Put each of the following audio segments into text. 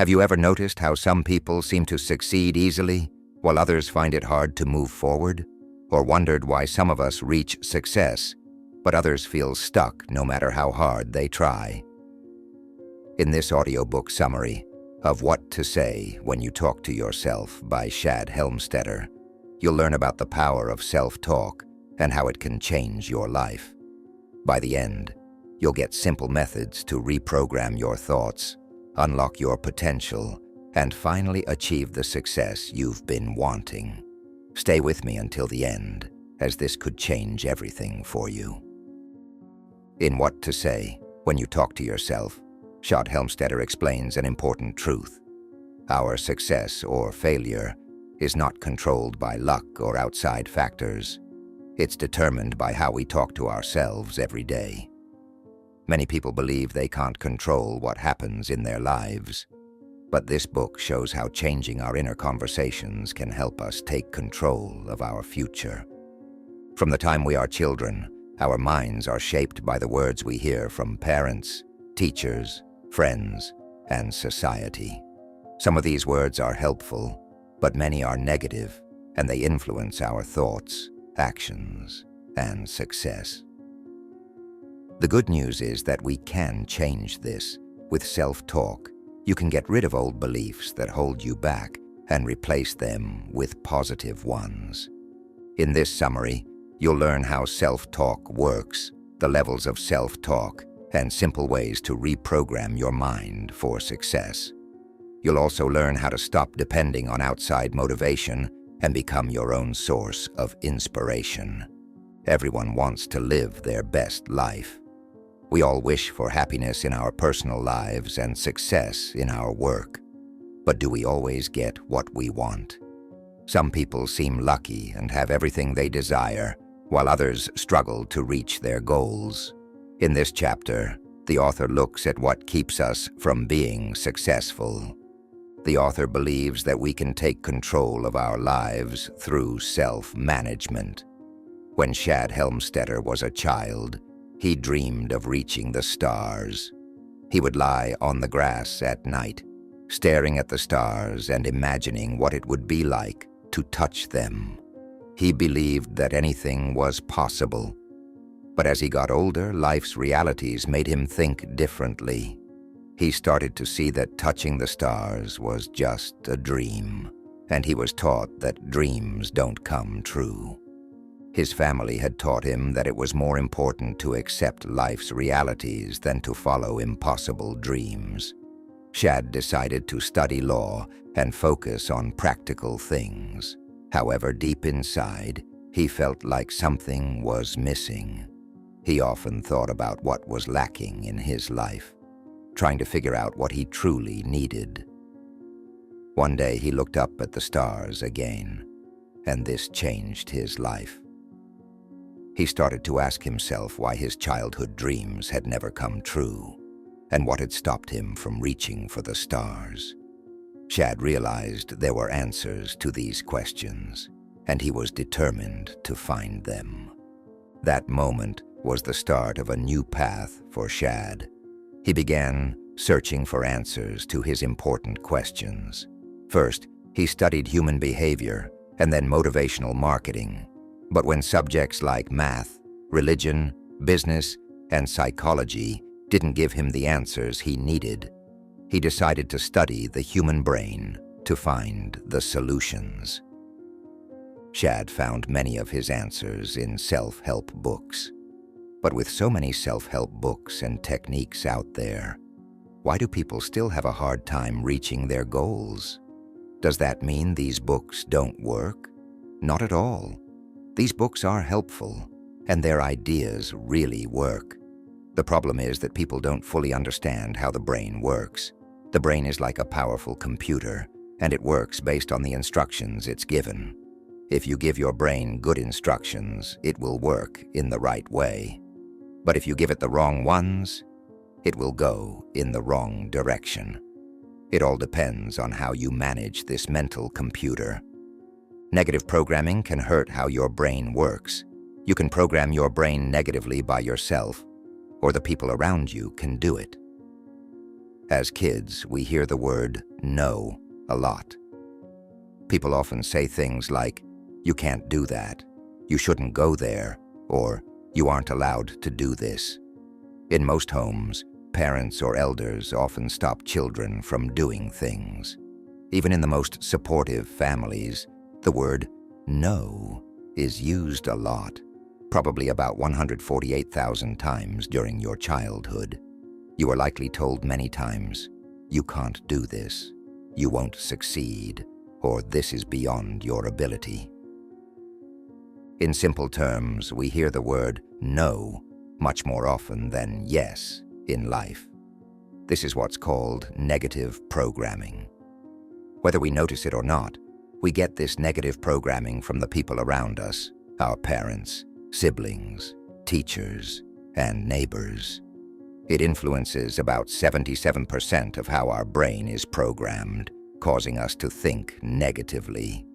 Have you ever noticed how some people seem to succeed easily, while others find it hard to move forward? Or wondered why some of us reach success, but others feel stuck no matter how hard they try? In this audiobook summary of What to Say When You Talk to Yourself by Shad Helmstetter, you'll learn about the power of self-talk and how it can change your life. By the end, you'll get simple methods to reprogram your thoughts, unlock your potential, and finally achieve the success you've been wanting. Stay with me until the end, as this could change everything for you. In What to Say When You Talk to Yourself, Shad Helmstetter explains an important truth. Our success or failure is not controlled by luck or outside factors. It's determined by how we talk to ourselves every day. Many people believe they can't control what happens in their lives, but this book shows how changing our inner conversations can help us take control of our future. From the time we are children, our minds are shaped by the words we hear from parents, teachers, friends, and society. Some of these words are helpful, but many are negative, and they influence our thoughts, actions, and success. The good news is that we can change this. With self-talk, you can get rid of old beliefs that hold you back and replace them with positive ones. In this summary, you'll learn how self-talk works, the levels of self-talk, and simple ways to reprogram your mind for success. You'll also learn how to stop depending on outside motivation and become your own source of inspiration. Everyone wants to live their best life. We all wish for happiness in our personal lives and success in our work. But do we always get what we want? Some people seem lucky and have everything they desire, while others struggle to reach their goals. In this chapter, the author looks at what keeps us from being successful. The author believes that we can take control of our lives through self-management. When Shad Helmstetter was a child, he dreamed of reaching the stars. He would lie on the grass at night, staring at the stars and imagining what it would be like to touch them. He believed that anything was possible. But as he got older, life's realities made him think differently. He started to see that touching the stars was just a dream, and he was taught that dreams don't come true. His family had taught him that it was more important to accept life's realities than to follow impossible dreams. Shad decided to study law and focus on practical things. However, deep inside, he felt like something was missing. He often thought about what was lacking in his life, trying to figure out what he truly needed. One day he looked up at the stars again, and this changed his life. He started to ask himself why his childhood dreams had never come true, and what had stopped him from reaching for the stars. Shad realized there were answers to these questions, and he was determined to find them. That moment was the start of a new path for Shad. He began searching for answers to his important questions. First, he studied human behavior and then motivational marketing. But when subjects like math, religion, business, and psychology didn't give him the answers he needed, he decided to study the human brain to find the solutions. Shad found many of his answers in self-help books. But with so many self-help books and techniques out there, why do people still have a hard time reaching their goals? Does that mean these books don't work? Not at all. These books are helpful, and their ideas really work. The problem is that people don't fully understand how the brain works. The brain is like a powerful computer, and it works based on the instructions it's given. If you give your brain good instructions, it will work in the right way. But if you give it the wrong ones, it will go in the wrong direction. It all depends on how you manage this mental computer. Negative programming can hurt how your brain works. You can program your brain negatively by yourself, or the people around you can do it. As kids, we hear the word no a lot. People often say things like, "You can't do that," "You shouldn't go there," or "You aren't allowed to do this." In most homes, parents or elders often stop children from doing things. Even in the most supportive families, the word no is used a lot, probably about 148,000 times during your childhood. You are likely told many times, "You can't do this," "You won't succeed," or "This is beyond your ability." In simple terms, we hear the word no much more often than yes in life. This is what's called negative programming. Whether we notice it or not, we get this negative programming from the people around us, our parents, siblings, teachers, and neighbors. It influences about 77% of how our brain is programmed, causing us to think negatively.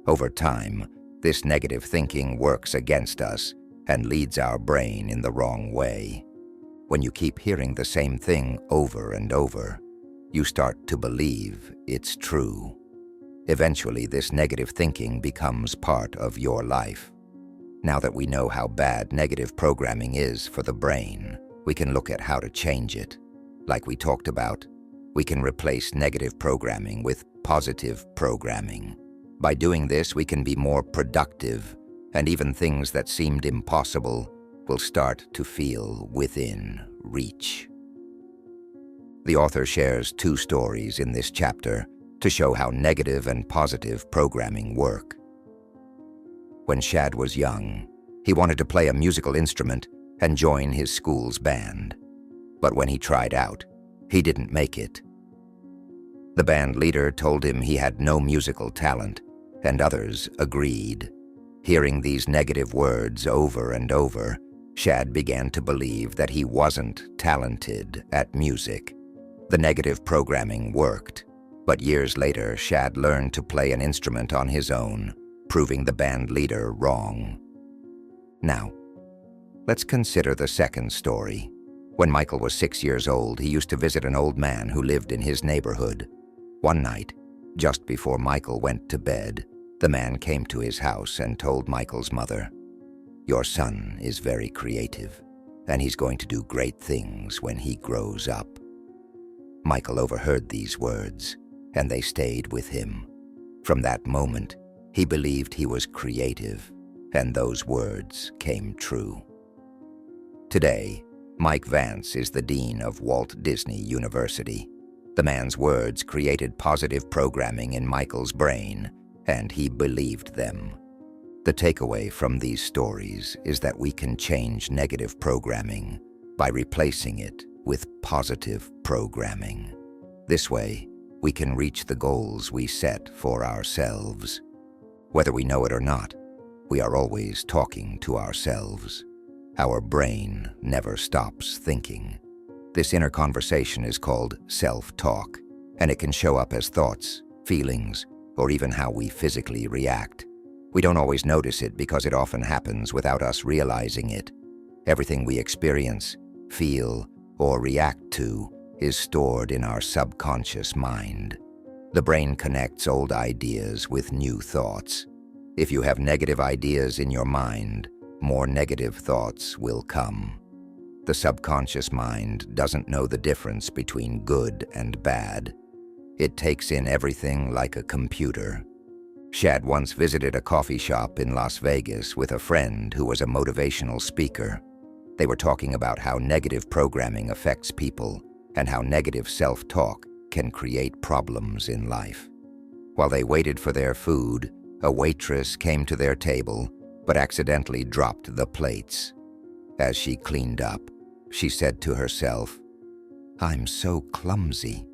Over time, this negative thinking works against us and leads our brain in the wrong way. When you keep hearing the same thing over and over, you start to believe it's true. Eventually, this negative thinking becomes part of your life. Now that we know how bad negative programming is for the brain, we can look at how to change it. Like we talked about, we can replace negative programming with positive programming. By doing this, we can be more productive, and even things that seemed impossible will start to feel within reach. The author shares 2 stories in this chapter to show how negative and positive programming work. When Shad was young, he wanted to play a musical instrument and join his school's band. But when he tried out, he didn't make it. The band leader told him he had no musical talent, and others agreed. Hearing these negative words over and over, Shad began to believe that he wasn't talented at music. The negative programming worked, but years later, Shad learned to play an instrument on his own, proving the band leader wrong. Now, let's consider the second story. When Michael was 6 years old, he used to visit an old man who lived in his neighborhood. One night, just before Michael went to bed, the man came to his house and told Michael's mother, "Your son is very creative, and he's going to do great things when he grows up." Michael overheard these words, and they stayed with him. From that moment, he believed he was creative, and those words came true. Today, Mike Vance is the dean of Walt Disney University. The man's words created positive programming in Michael's brain, and he believed them. The takeaway from these stories is that we can change negative programming by replacing it with positive programming. This way, we can reach the goals we set for ourselves. Whether we know it or not, we are always talking to ourselves. Our brain never stops thinking. This inner conversation is called self-talk, and it can show up as thoughts, feelings, or even how we physically react. We don't always notice it because it often happens without us realizing it. Everything we experience, feel, or react to is stored in our subconscious mind. The brain connects old ideas with new thoughts. If you have negative ideas in your mind, more negative thoughts will come. The subconscious mind doesn't know the difference between good and bad. It takes in everything like a computer. Shad once visited a coffee shop in Las Vegas with a friend who was a motivational speaker. They were talking about how negative programming affects people and how negative self-talk can create problems in life. While they waited for their food, a waitress came to their table but accidentally dropped the plates. As she cleaned up, she said to herself, "I'm so clumsy."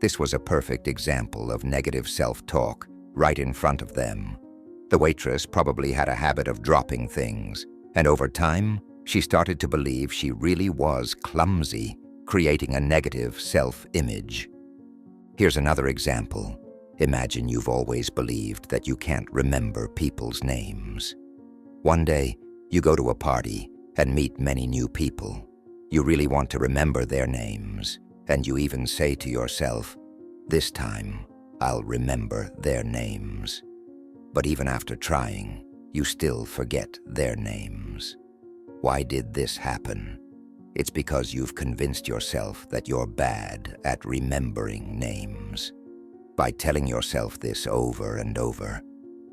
This was a perfect example of negative self-talk right in front of them. The waitress probably had a habit of dropping things, and over time, she started to believe she really was clumsy, creating a negative self-image. Here's another example. Imagine you've always believed that you can't remember people's names. One day, you go to a party and meet many new people. You really want to remember their names, and you even say to yourself, "This time, I'll remember their names." But even after trying, you still forget their names. Why did this happen? It's because you've convinced yourself that you're bad at remembering names. By telling yourself this over and over,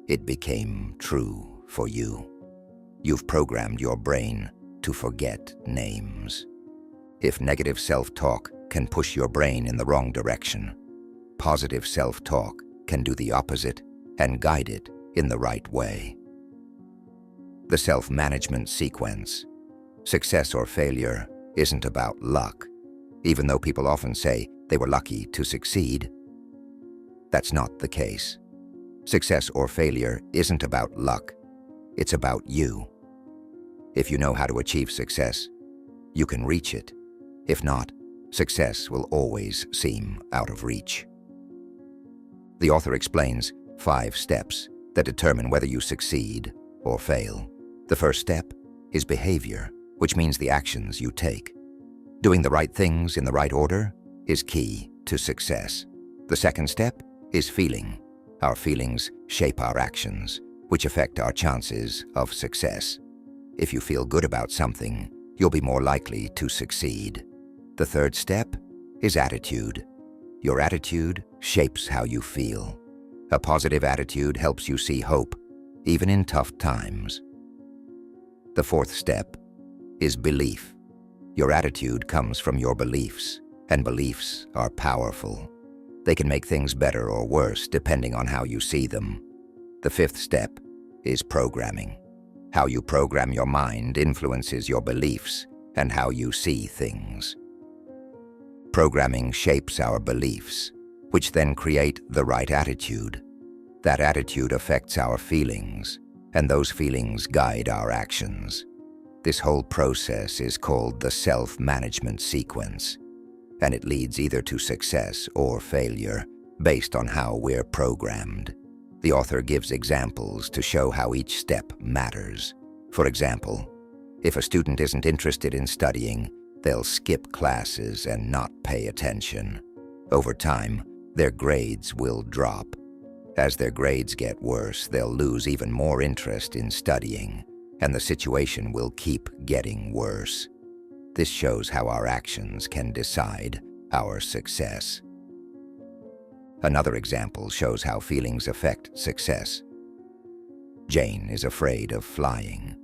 it became true for you. You've programmed your brain to forget names. If negative self-talk can push your brain in the wrong direction, positive self-talk can do the opposite and guide it in the right way. The self-management sequence. Success or failure isn't about luck, even though people often say they were lucky to succeed. That's not the case. Success or failure isn't about luck. It's about you. If you know how to achieve success, you can reach it. If not, success will always seem out of reach. The author explains 5 steps that determine whether you succeed or fail. The first step is behavior, which means the actions you take. Doing the right things in the right order is key to success. The second step is feeling. Our feelings shape our actions, which affect our chances of success. If you feel good about something, you'll be more likely to succeed. The third step is attitude. Your attitude shapes how you feel. A positive attitude helps you see hope, even in tough times. The fourth step is belief. Your attitude comes from your beliefs, and beliefs are powerful. They can make things better or worse depending on how you see them. The fifth step is programming. How you program your mind influences your beliefs and how you see things. Programming shapes our beliefs, which then create the right attitude. That attitude affects our feelings, and those feelings guide our actions. This whole process is called the self-management sequence, and it leads either to success or failure based on how we're programmed. The author gives examples to show how each step matters. For example, if a student isn't interested in studying, they'll skip classes and not pay attention. Over time, their grades will drop. As their grades get worse, they'll lose even more interest in studying, and the situation will keep getting worse. This shows how our actions can decide our success. Another example shows how feelings affect success. Jane is afraid of flying.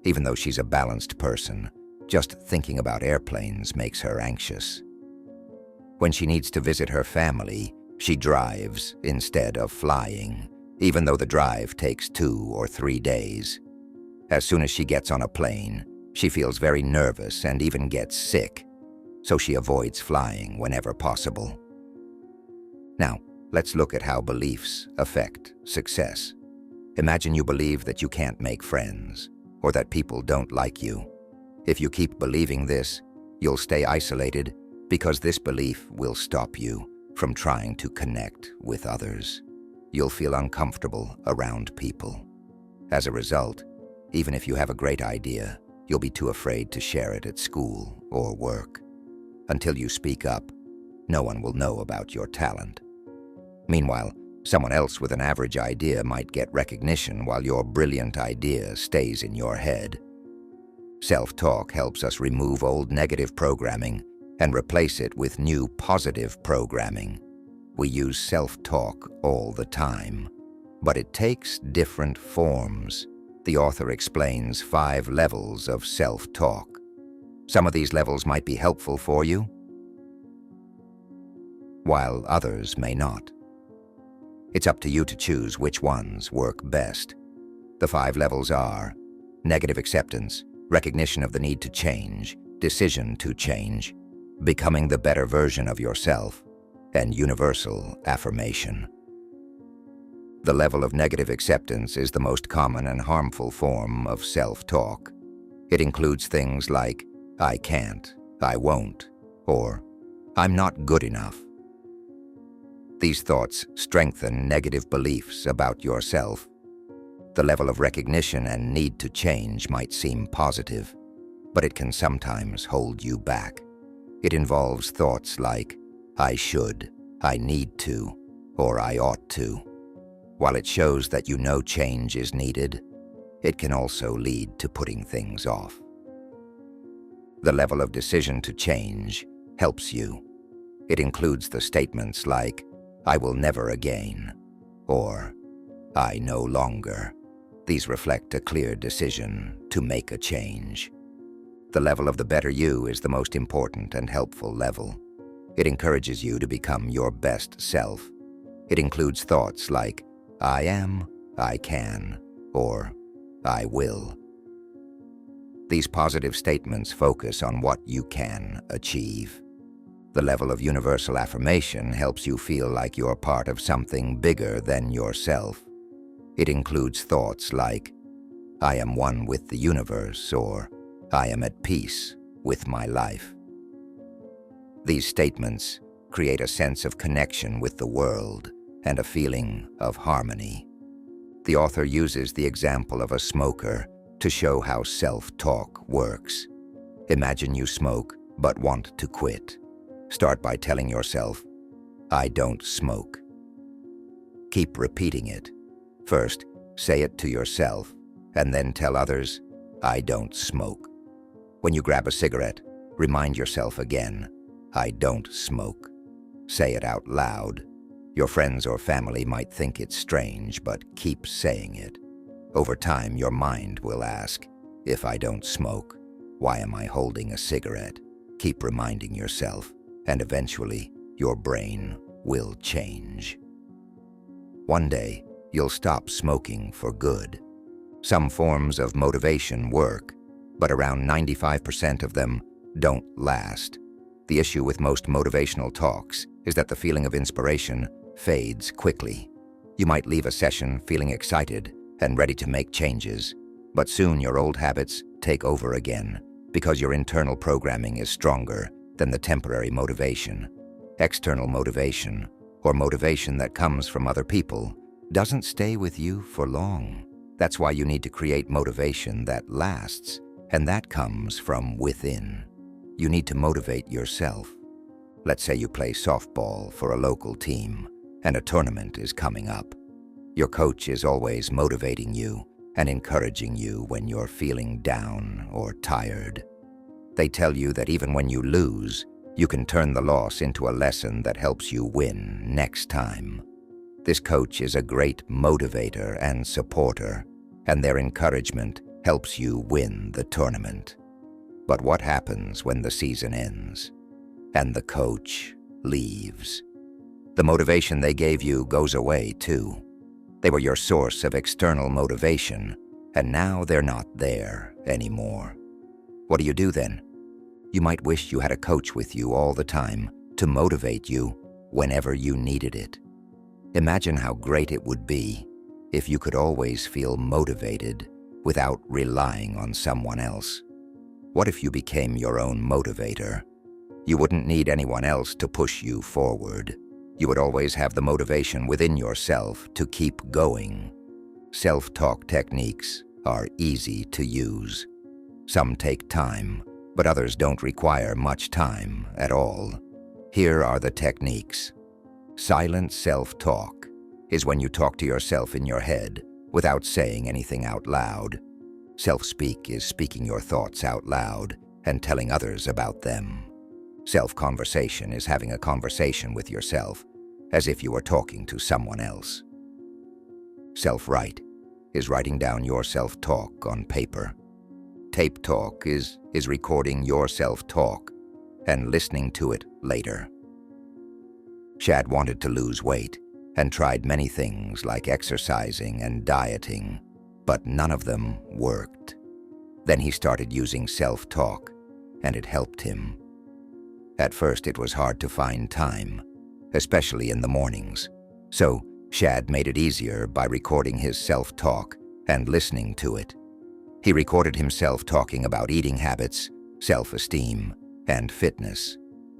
Even though she's a balanced person, just thinking about airplanes makes her anxious. When she needs to visit her family, she drives instead of flying, even though the drive takes 2 or 3 days. As soon as she gets on a plane, she feels very nervous and even gets sick, so she avoids flying whenever possible. Now, let's look at how beliefs affect success. Imagine you believe that you can't make friends, or that people don't like you. If you keep believing this, you'll stay isolated because this belief will stop you from trying to connect with others. You'll feel uncomfortable around people. As a result, even if you have a great idea, you'll be too afraid to share it at school or work. Until you speak up, no one will know about your talent. Meanwhile, someone else with an average idea might get recognition while your brilliant idea stays in your head. Self-talk helps us remove old negative programming and replace it with new positive programming. We use self-talk all the time, but it takes different forms. The author explains 5 levels of self-talk. Some of these levels might be helpful for you, while others may not. It's up to you to choose which ones work best. The 5 levels are negative acceptance, recognition of the need to change, decision to change, becoming the better version of yourself, and universal affirmation. The level of negative acceptance is the most common and harmful form of self-talk. It includes things like, "I can't," "I won't," or "I'm not good enough." These thoughts strengthen negative beliefs about yourself. The level of recognition and need to change might seem positive, but it can sometimes hold you back. It involves thoughts like, I should, I need to, or I ought to. While it shows that you know change is needed, it can also lead to putting things off. The level of decision to change helps you. It includes the statements like, I will never again, or I no longer. These reflect a clear decision to make a change. The level of the better you is the most important and helpful level. It encourages you to become your best self. It includes thoughts like, I am, I can, or I will. These positive statements focus on what you can achieve. The level of universal affirmation helps you feel like you're part of something bigger than yourself. It includes thoughts like, I am one with the universe, or I am at peace with my life. These statements create a sense of connection with the world and a feeling of harmony. The author uses the example of a smoker to show how self-talk works. Imagine you smoke but want to quit. Start by telling yourself, I don't smoke. Keep repeating it. First, say it to yourself, and then tell others, I don't smoke. When you grab a cigarette, remind yourself again, I don't smoke. Say it out loud. Your friends or family might think it's strange, but keep saying it. Over time, your mind will ask, if I don't smoke, why am I holding a cigarette? Keep reminding yourself, and eventually, your brain will change. One day, you'll stop smoking for good. Some forms of motivation work, but around 95% of them don't last. The issue with most motivational talks is that the feeling of inspiration fades quickly. You might leave a session feeling excited and ready to make changes, but soon your old habits take over again because your internal programming is stronger than the temporary motivation. External motivation, or motivation that comes from other people, doesn't stay with you for long. That's why you need to create motivation that lasts, and that comes from within. You need to motivate yourself. Let's say you play softball for a local team, and a tournament is coming up. Your coach is always motivating you and encouraging you when you're feeling down or tired. They tell you that even when you lose, you can turn the loss into a lesson that helps you win next time. This coach is a great motivator and supporter, and their encouragement helps you win the tournament. But what happens when the season ends and the coach leaves? The motivation they gave you goes away too. They were your source of external motivation, and now they're not there anymore. What do you do then? You might wish you had a coach with you all the time to motivate you whenever you needed it. Imagine how great it would be if you could always feel motivated without relying on someone else. What if you became your own motivator? You wouldn't need anyone else to push you forward. You would always have the motivation within yourself to keep going. Self-talk techniques are easy to use. Some take time, but others don't require much time at all. Here are the techniques. Silent self-talk is when you talk to yourself in your head without saying anything out loud. Self-speak is speaking your thoughts out loud and telling others about them. Self-conversation is having a conversation with yourself as if you were talking to someone else. Self-write is writing down your self-talk on paper. Tape talk is recording your self-talk and listening to it later. Shad wanted to lose weight and tried many things like exercising and dieting, but none of them worked. Then he started using self-talk, and it helped him. At first, it was hard to find time, especially in the mornings. So Shad made it easier by recording his self-talk and listening to it. He recorded himself talking about eating habits, self-esteem, and fitness.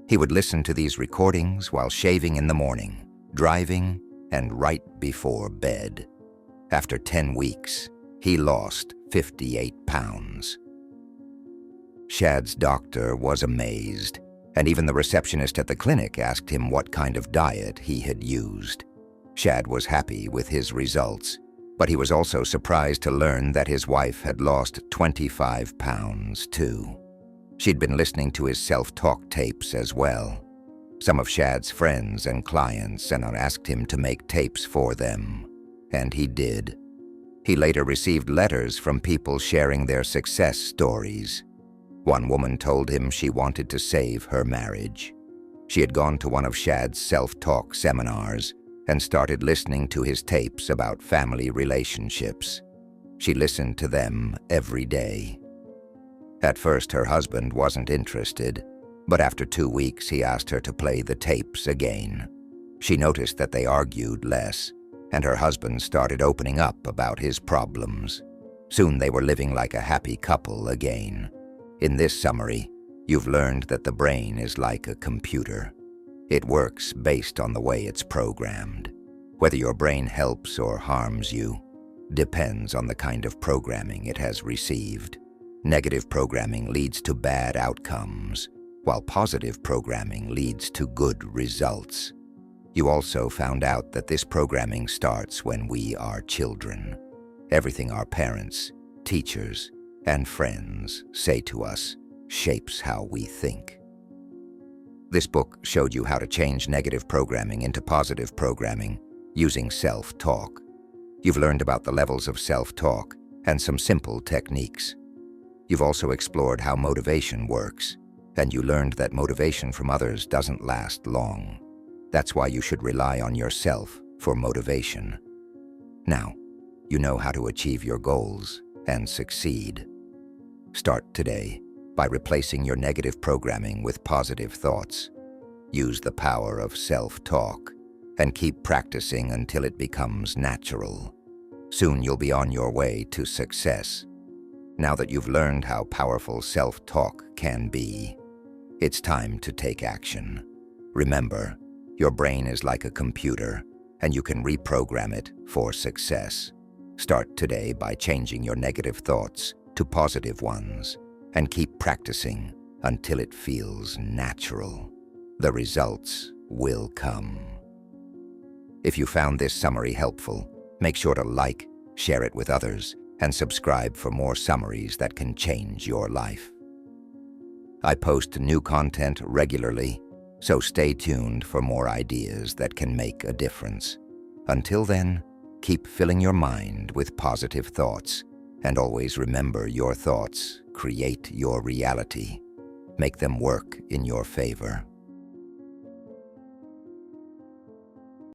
He would listen to these recordings while shaving in the morning, driving, and right before bed. After 10 weeks, he lost 58 pounds. Shad's doctor was amazed. And even the receptionist at the clinic asked him what kind of diet he had used. Shad was happy with his results, but he was also surprised to learn that his wife had lost 25 pounds too. She'd been listening to his self-talk tapes as well. Some of Shad's friends and clients asked him to make tapes for them, and he did. He later received letters from people sharing their success stories. One woman told him she wanted to save her marriage. She had gone to one of Shad's self-talk seminars and started listening to his tapes about family relationships. She listened to them every day. At first, her husband wasn't interested, but after 2 weeks, he asked her to play the tapes again. She noticed that they argued less, and her husband started opening up about his problems. Soon they were living like a happy couple again. In this summary, you've learned that the brain is like a computer. It works based on the way it's programmed. Whether your brain helps or harms you depends on the kind of programming it has received. Negative programming leads to bad outcomes, while positive programming leads to good results. You also found out that this programming starts when we are children. Everything our parents, teachers, and friends say to us shapes how we think. This book showed you how to change negative programming into positive programming using self-talk. You've learned about the levels of self-talk and some simple techniques. You've also explored how motivation works, and you learned that motivation from others doesn't last long. That's why you should rely on yourself for motivation. Now, you know how to achieve your goals and succeed. Start today by replacing your negative programming with positive thoughts. Use the power of self-talk and keep practicing until it becomes natural. Soon you'll be on your way to success. Now that you've learned how powerful self-talk can be, it's time to take action. Remember, your brain is like a computer, and you can reprogram it for success. Start today by changing your negative thoughts to positive ones, and keep practicing until it feels natural. The results will come. If you found this summary helpful, make sure to like, share it with others, and subscribe for more summaries that can change your life. I post new content regularly, so stay tuned for more ideas that can make a difference. Until then, keep filling your mind with positive thoughts, and always remember your thoughts create your reality. Make them work in your favor.